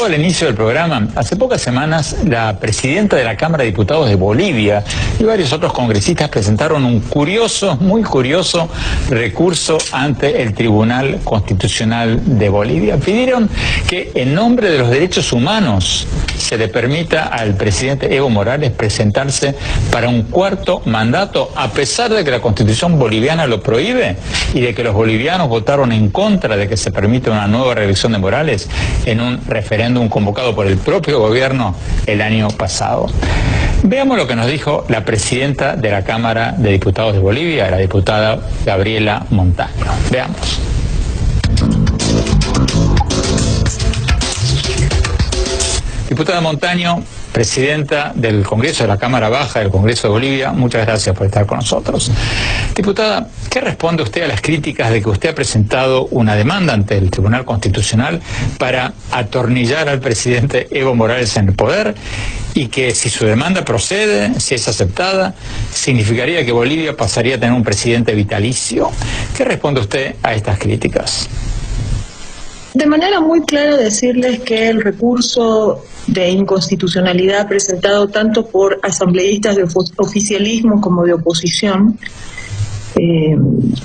al inicio del programa, hace pocas semanas la presidenta de la Cámara de Diputados de Bolivia y varios otros congresistas presentaron un curioso, muy curioso recurso ante el Tribunal Constitucional de Bolivia. Pidieron que en nombre de los derechos humanos se le permita al presidente Evo Morales presentarse para un cuarto mandato, a pesar de que la Constitución boliviana lo prohíbe y de que los bolivianos votaron en contra de que se permita una nueva reelección de Morales en un referéndum convocado por el propio gobierno el año pasado. Veamos lo que nos dijo la presidenta de la Cámara de Diputados de Bolivia, la diputada Gabriela Montaño. Veamos. Diputada Montaño, presidenta del Congreso de la Cámara Baja del Congreso de Bolivia, muchas gracias por estar con nosotros. Diputada, ¿qué responde usted a las críticas de que usted ha presentado una demanda ante el Tribunal Constitucional para atornillar al presidente Evo Morales en el poder y que si su demanda procede, si es aceptada, significaría que Bolivia pasaría a tener un presidente vitalicio? ¿Qué responde usted a estas críticas? De manera muy clara decirles que el recurso de inconstitucionalidad presentado tanto por asambleístas de oficialismo como de oposición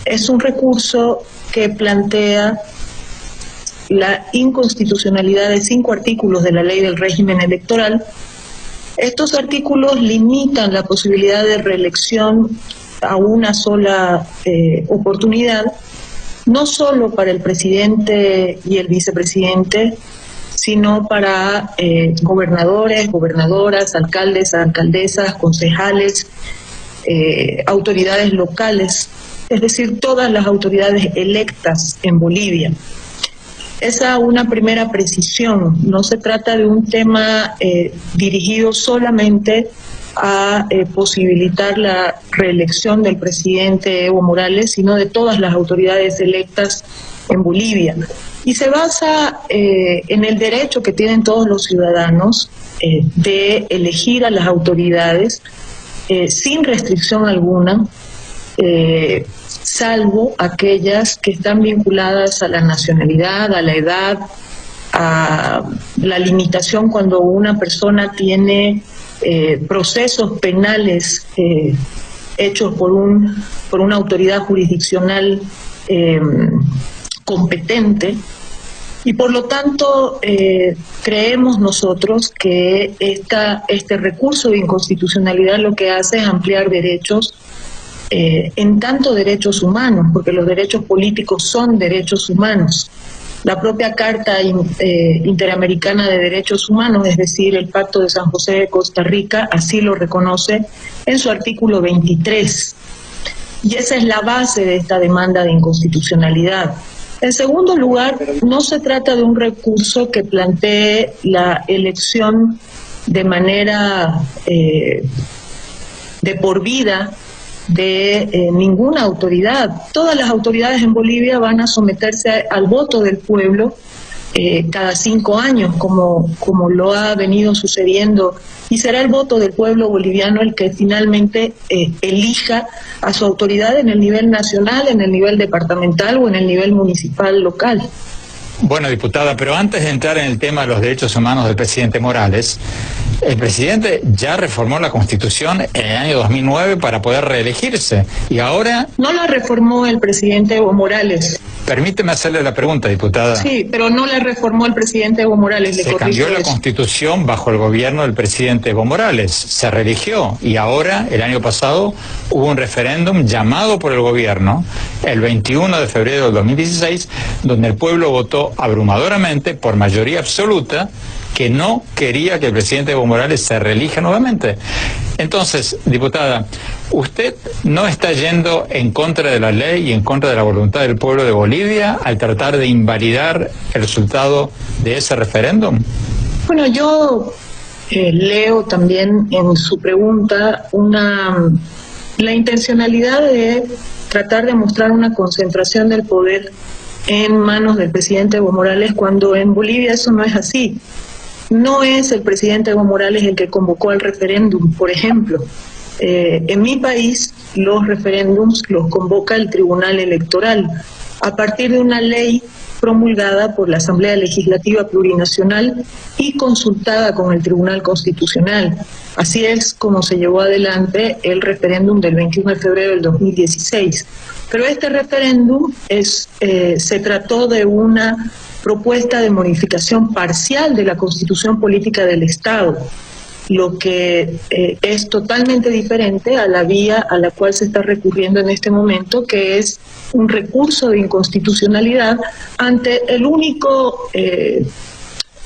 es un recurso que plantea la inconstitucionalidad de 5 artículos de la Ley del Régimen Electoral. Estos artículos limitan la posibilidad de reelección a una sola oportunidad, no solo para el presidente y el vicepresidente, sino para gobernadores, gobernadoras, alcaldes, alcaldesas, concejales, autoridades locales, es decir, todas las autoridades electas en Bolivia. Esa es una primera precisión. No se trata de un tema dirigido solamente a posibilitar la reelección del presidente Evo Morales, sino de todas las autoridades electas en Bolivia. Y se basa en el derecho que tienen todos los ciudadanos de elegir a las autoridades sin restricción alguna, salvo aquellas que están vinculadas a la nacionalidad, a la edad, a la limitación cuando una persona tiene procesos penales hechos por una autoridad jurisdiccional competente, y por lo tanto creemos nosotros que este recurso de inconstitucionalidad lo que hace es ampliar derechos, en tanto derechos humanos, porque los derechos políticos son derechos humanos. La propia Carta Interamericana de Derechos Humanos, es decir, el Pacto de San José de Costa Rica, así lo reconoce en su artículo 23. Y esa es la base de esta demanda de inconstitucionalidad. En segundo lugar, no se trata de un recurso que plantee la elección de manera de por vida de ninguna autoridad. Todas las autoridades en Bolivia van a someterse al voto del pueblo cada 5 años, como lo ha venido sucediendo, y será el voto del pueblo boliviano el que finalmente elija a su autoridad en el nivel nacional, en el nivel departamental o en el nivel municipal local. Bueno, diputada, pero antes de entrar en el tema de los derechos humanos del presidente Morales, el presidente ya reformó la Constitución en el año 2009 para poder reelegirse, y ahora... No la reformó el presidente Evo Morales. Permíteme hacerle la pregunta, diputada. Sí, pero no la reformó el presidente Evo Morales. Se cambió la Constitución bajo el gobierno del presidente Evo Morales, se reeligió, y ahora, el año pasado, hubo un referéndum llamado por el gobierno, el 21 de febrero del 2016, donde el pueblo votó abrumadoramente, por mayoría absoluta, que no quería que el presidente Evo Morales se reelija nuevamente. Entonces, diputada, ¿usted no está yendo en contra de la ley y en contra de la voluntad del pueblo de Bolivia al tratar de invalidar el resultado de ese referéndum? Bueno, yo leo también en su pregunta la intencionalidad de tratar de mostrar una concentración del poder en manos del presidente Evo Morales, cuando en Bolivia eso no es así. No es el presidente Evo Morales el que convocó al referéndum, por ejemplo. En mi país los referéndums los convoca el Tribunal Electoral a partir de una ley promulgada por la Asamblea Legislativa Plurinacional y consultada con el Tribunal Constitucional. Así es como se llevó adelante el referéndum del 21 de febrero del 2016. Pero este referéndum se trató de una propuesta de modificación parcial de la Constitución Política del Estado, lo que es totalmente diferente a la vía a la cual se está recurriendo en este momento, que es un recurso de inconstitucionalidad ante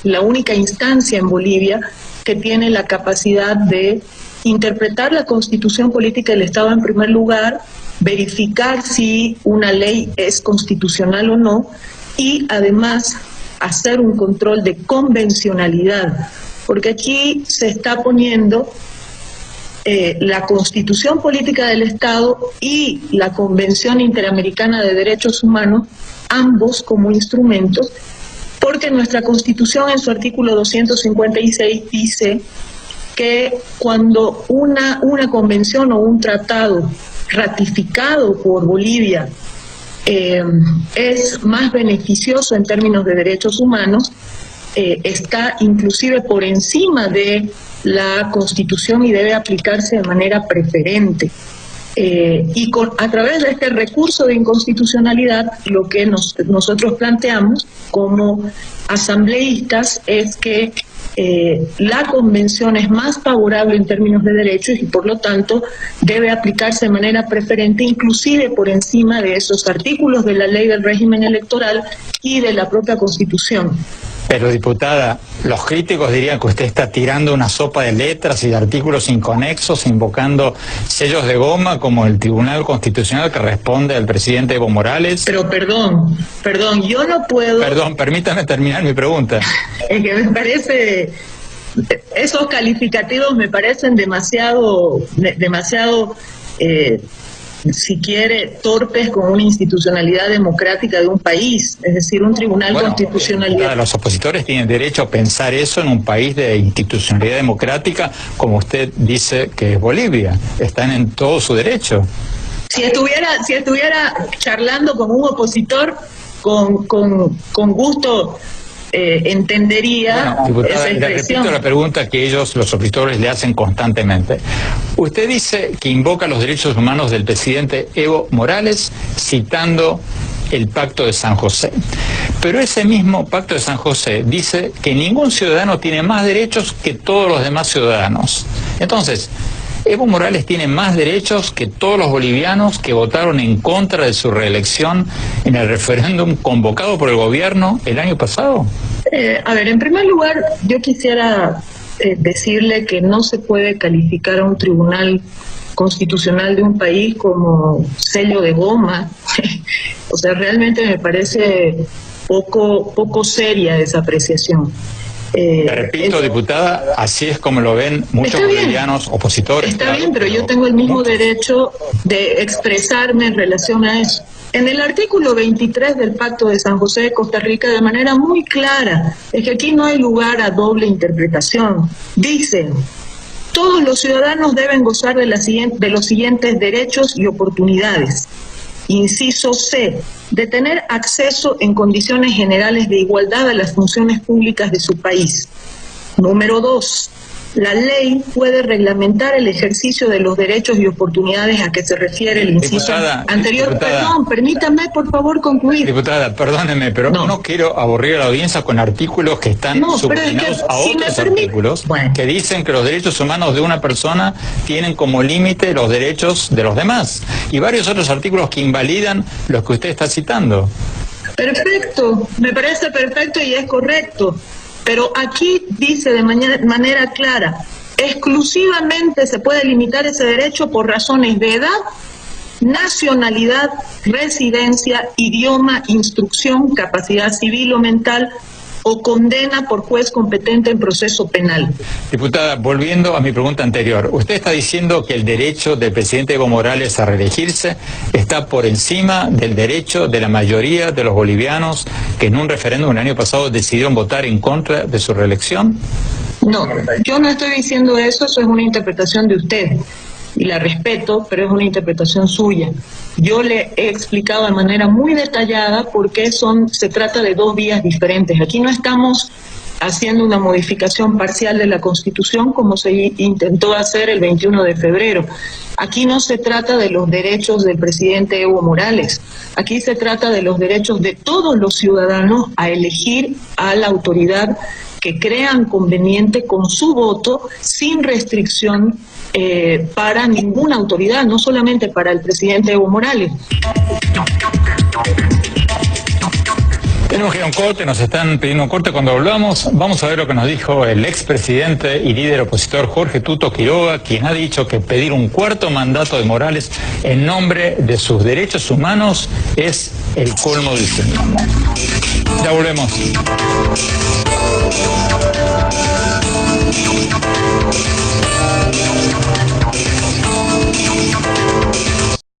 la única instancia en Bolivia que tiene la capacidad de interpretar la Constitución Política del Estado en primer lugar, verificar si una ley es constitucional o no, y además hacer un control de convencionalidad, porque aquí se está poniendo la Constitución Política del Estado y la Convención Interamericana de Derechos Humanos, ambos como instrumentos, porque nuestra Constitución en su artículo 256 dice que cuando una convención o un tratado ratificado por Bolivia es más beneficioso en términos de derechos humanos, está inclusive por encima de la Constitución y debe aplicarse de manera preferente. Y a través de este recurso de inconstitucionalidad, lo que nosotros planteamos como asambleístas es que la convención es más favorable en términos de derechos y por lo tanto debe aplicarse de manera preferente, inclusive por encima de esos artículos de la ley del régimen electoral y de la propia Constitución. Pero, diputada, los críticos dirían que usted está tirando una sopa de letras y de artículos inconexos, invocando sellos de goma como el Tribunal Constitucional que responde al presidente Evo Morales. Pero perdón, yo no puedo... Perdón, permítame terminar mi pregunta. Es que me parece... Esos calificativos me parecen demasiado si quiere, torpes con una institucionalidad democrática de un país, es decir, un tribunal constitucional. Los opositores tienen derecho a pensar eso en un país de institucionalidad democrática, como usted dice que es Bolivia. Están en todo su derecho. Si estuviera charlando con un opositor, con gusto entendería diputada, esa le expresión. repito la pregunta que los opositores le hacen constantemente. Usted dice que invoca los derechos humanos del presidente Evo Morales citando el Pacto de San José. Pero ese mismo Pacto de San José dice que ningún ciudadano tiene más derechos que todos los demás ciudadanos. Entonces, ¿Evo Morales tiene más derechos que todos los bolivianos que votaron en contra de su reelección en el referéndum convocado por el gobierno el año pasado? En primer lugar, yo quisiera decirle que no se puede calificar a un tribunal constitucional de un país como sello de goma. O sea, realmente me parece poco seria esa apreciación. Le repito, diputada, así es como lo ven muchos bolivianos opositores. Está bien, pero yo tengo el mismo derecho de expresarme en relación a eso. En el artículo 23 del Pacto de San José de Costa Rica, de manera muy clara, es que aquí no hay lugar a doble interpretación. Dicen: todos los ciudadanos deben gozar de los siguientes derechos y oportunidades. Inciso C, de tener acceso en condiciones generales de igualdad a las funciones públicas de su país. Número 2, la ley puede reglamentar el ejercicio de los derechos y oportunidades a que se refiere el inciso anterior. Perdón, permítame por favor concluir. Diputada, perdóneme, pero no quiero aburrir a la audiencia con artículos que están subordinados a otros artículos que dicen que los derechos humanos de una persona tienen como límite los derechos de los demás. Y varios otros artículos que invalidan los que usted está citando. Perfecto, me parece perfecto y es correcto. Pero aquí dice de manera clara, exclusivamente se puede limitar ese derecho por razones de edad, nacionalidad, residencia, idioma, instrucción, capacidad civil o mental o condena por juez competente en proceso penal. Diputada, volviendo a mi pregunta anterior, usted está diciendo que el derecho del presidente Evo Morales a reelegirse está por encima del derecho de la mayoría de los bolivianos que en un referéndum el año pasado decidieron votar en contra de su reelección. No, yo no estoy diciendo eso, eso es una interpretación de usted. y la respeto, pero es una interpretación suya. Yo le he explicado de manera muy detallada por qué se trata de dos vías diferentes. Aquí no estamos haciendo una modificación parcial de la Constitución como se intentó hacer el 21 de febrero. Aquí no se trata de los derechos del presidente Evo Morales. Aquí se trata de los derechos de todos los ciudadanos a elegir a la autoridad que crean conveniente con su voto, sin restricción para ninguna autoridad, no solamente para el presidente Evo Morales. Tenemos que ir a un corte, nos están pidiendo un corte. Cuando volvamos, vamos a ver lo que nos dijo el expresidente y líder opositor Jorge Tuto Quiroga, quien ha dicho que pedir un cuarto mandato de Morales en nombre de sus derechos humanos es el colmo del cinismo. Ya volvemos.